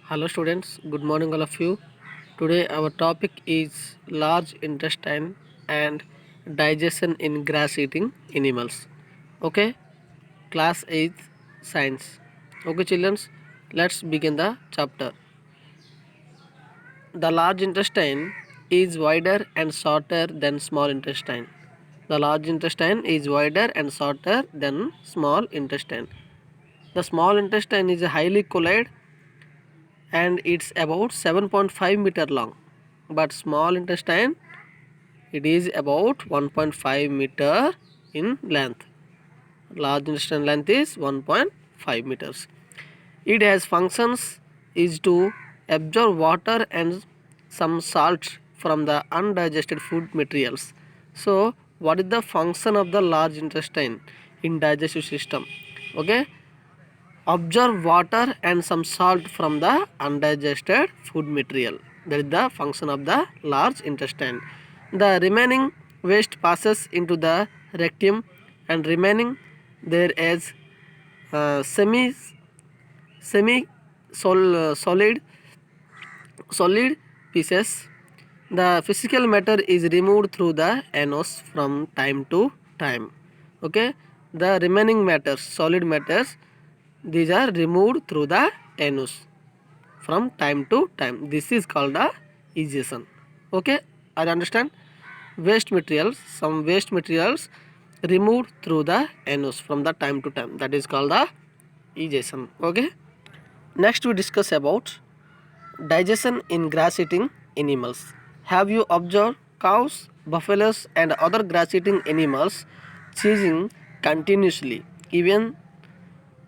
Hello students, good morning all of you. Today our topic is large intestine and digestion in grass eating animals. Okay, class 8 science. Okay children, let's begin the chapter. The large intestine is wider and shorter than small intestine. The large intestine is wider and shorter than small intestine. The small intestine is highly collide and it's about 7.5 meter long, but small intestine it is about 1.5 meter in length. Large intestine length is 1.5 meters. It has functions is to absorb water and some salt from the undigested food materials. So what is the function of the large intestine in digestive system? Okay, absorb water and some salt from the undigested food material. That is the function of the large intestine. The remaining waste passes into the rectum and remaining there as semi solid pieces. The physical matter is removed through the anus from time to time. Okay, the remaining matters, solid matters, these are removed through the anus from time to time. This is called the egestion. Okay, I understand. Waste materials, some waste materials removed through the anus from the time to time. That is called the egestion. Okay. Next we discuss about digestion in grass-eating animals. Have you observed cows, buffaloes, and other grass-eating animals chewing continuously, even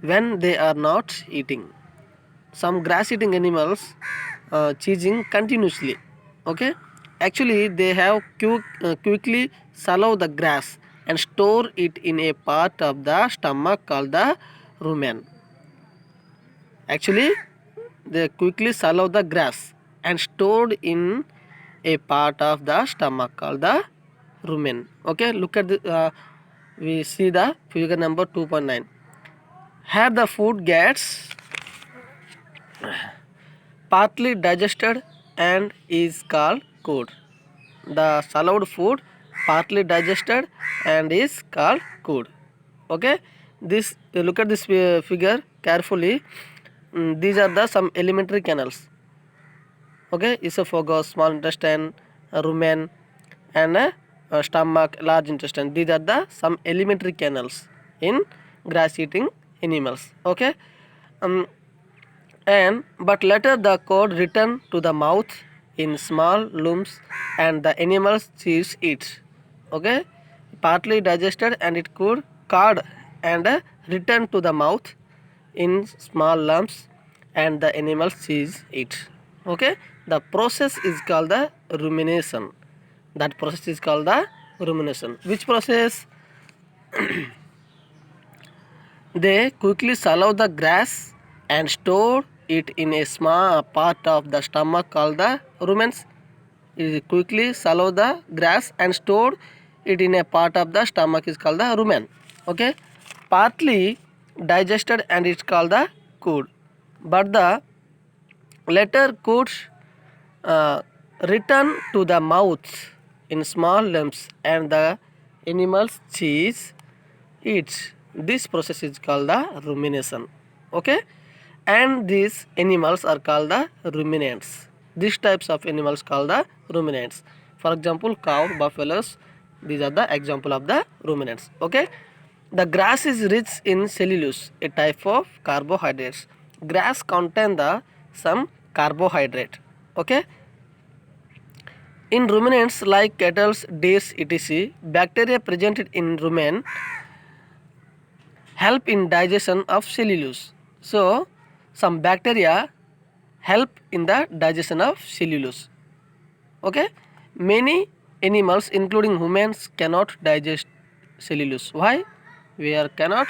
when they are not eating? Some grass-eating animals chewing continuously. Okay, actually they have quickly swallow the grass and store it in a part of the stomach called the rumen. Actually, they quickly swallow the grass and stored in a part of the stomach called the rumen. Okay, look at the we see the figure number 2.9. Here the food gets partly digested and is called food. The swallowed food partly digested and is called food. Okay, this look at this figure carefully. These are the some elementary canals. Okay, esophagus, small intestine, rumen, and stomach, large intestine. These are the some elementary canals in grass eating animals. Okay, um, and but later the code return to the mouth in small lumps and the animals chews it. Okay, partly digested and it could card and return to the mouth in small lumps and the animals chews it. Okay, the process is called the rumination. That process is called the rumination. Which process? They quickly swallow the grass and store it in a small part of the stomach called the rumens. It quickly swallow the grass and store it in a part of the stomach is called the rumen. Okay, partly digested and it's called the food. But the later could uh, return to the mouth in small lumps and the animals cheese eats. This process is called the rumination. Okay, and these animals are called the ruminants. These types of animals called the ruminants. For example, cow, buffaloes, these are the example of the ruminants. Okay, the grass is rich in cellulose, a type of carbohydrates. Grass contain the some carbohydrate. Okay, in ruminants like cattle, deer, etc., bacteria present in rumen help in digestion of cellulose. So some bacteria help in the digestion of cellulose. Okay, many animals including humans cannot digest cellulose. Why? We are cannot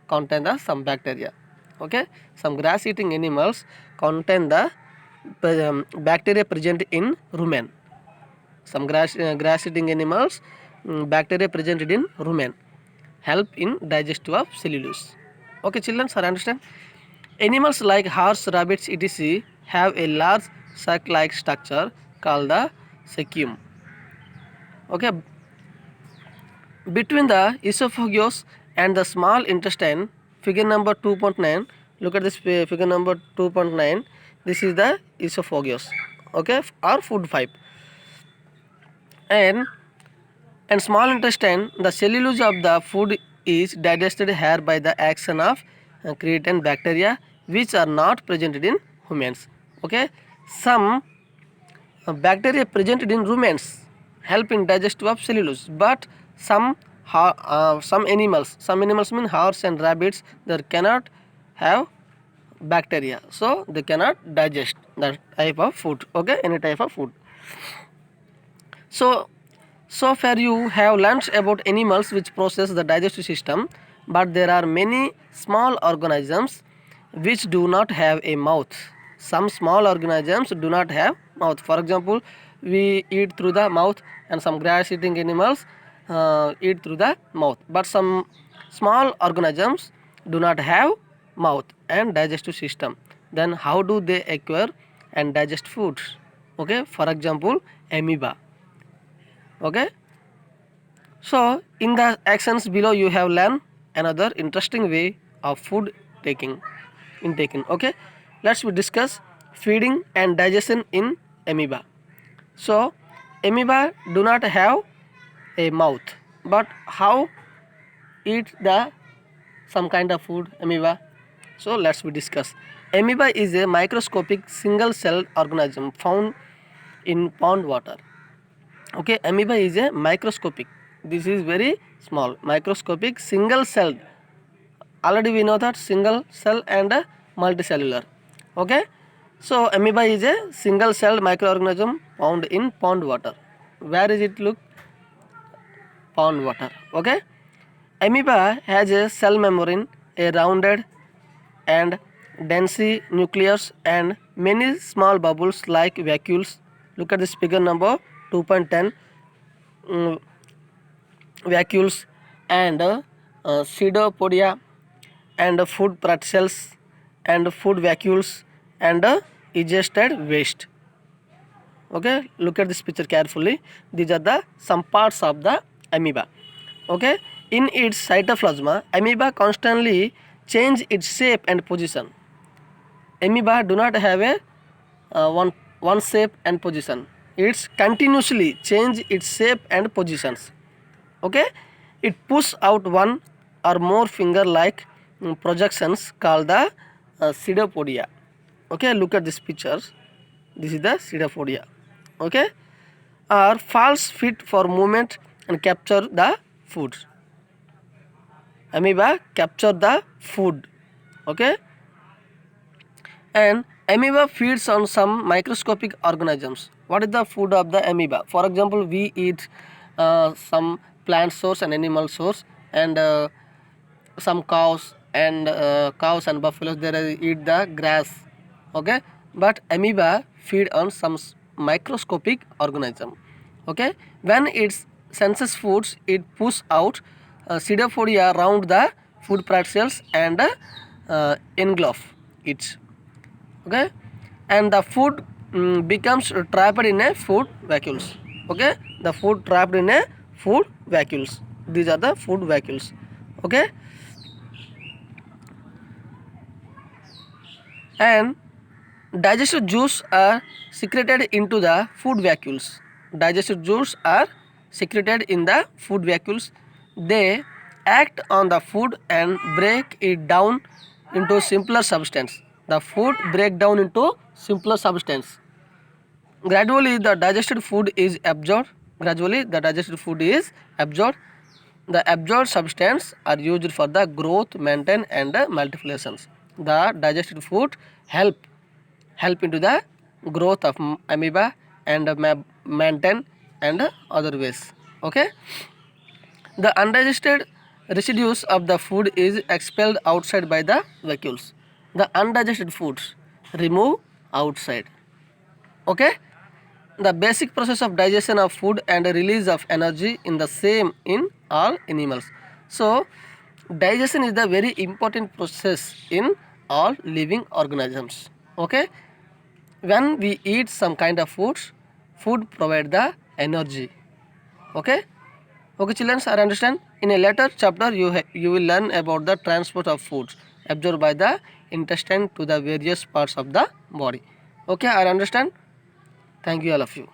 contain the some bacteria. Okay, some grass eating animals contain the bacteria present in rumen. Some grass eating animals bacteria presented in rumen help in digestion of cellulose. Okay children, sir, understand? Animals like horse, rabbits, etc. have a large sac-like structure called the cecum. Okay, between the esophagus and the small intestine, figure number 2.9. Look at this figure number 2.9. This is the esophagus, okay, or food pipe. And small intestine, the cellulose of the food is digested here by the action of creatine bacteria, which are not present in humans. Okay, some bacteria present in ruminants help in digestion of cellulose, but some animals mean horse and rabbits, they cannot have bacteria, so they cannot digest that type of food. Okay, any type of food. So far you have learnt about animals which process the digestive system, but there are many small organisms which do not have a mouth. Some small organisms do not have mouth. For example, we eat through the mouth, and some grass eating animals eat through the mouth. But some small organisms do not have mouth and digestive system. Then how do they acquire and digest foods? Okay, for example, amoeba. Okay, so in the actions below you have learned another interesting way of food intaking. Okay, let's we discuss feeding and digestion in amoeba. So amoeba do not have a mouth, but how eat the some kind of food amoeba? So let's we discuss. Amoeba is a microscopic single celled organism found in pond water. Okay, amoeba is a microscopic, this is very small, microscopic single celled. Already we know that single cell and multicellular. Okay, so amoeba is a single celled microorganism found in pond water. Where is it? Look, pond water. Okay, amoeba has a cell membrane, a rounded and dense nucleus, and many small bubbles like vacuoles. Look at this figure number 2.10. Vacuoles and pseudopodia and food pretzels and food vacuoles and digested waste. Okay, look at this picture carefully. These are the some parts of the amoeba. Okay, in its cytoplasm, amoeba constantly change its shape and position. Amoeba do not have a one shape and position. It's continuously change its shape and positions. Okay, it push out one or more finger like projections called the pseudopodia. Okay, look at this pictures. This is the pseudopodia. Okay, or false feet for movement and capture the food. Amoeba capture the food. Okay, and amoeba feeds on some microscopic organisms. What is the food of the amoeba? For example, we eat some plant source and animal source, and some cows and buffaloes they eat the grass. Okay, but amoeba feed on some microscopic organism. Okay, when it senses foods, it push out pseudopodia around the food pretzels and engulf it. Okay, and the food becomes trapped in a food vacuoles. Okay, the food trapped in a food vacuoles. These are the food vacuoles. Okay, and digestive juice are secreted into the food vacuoles. Digestive juice are secreted in the food vacuoles. They act on the food and break it down into simpler substance. The food break down into simpler substance. Gradually the digested food is absorbed. The absorbed substance are used for the growth, maintenance and multiplications. The digested food help into the growth of amoeba and maintain and other ways. Okay, the undigested residues of the food is expelled outside by the vacuoles. The undigested foods remove outside. Okay, the basic process of digestion of food and release of energy in the same in all animals. So digestion is the very important process in all living organisms. Okay, when we eat some kind of foods, food provide the energy. Okay. Okay, children, are understand? In a later chapter, you will learn about the transport of foods absorbed by the intestine to the various parts of the body. Okay, I understand. Thank you all of you.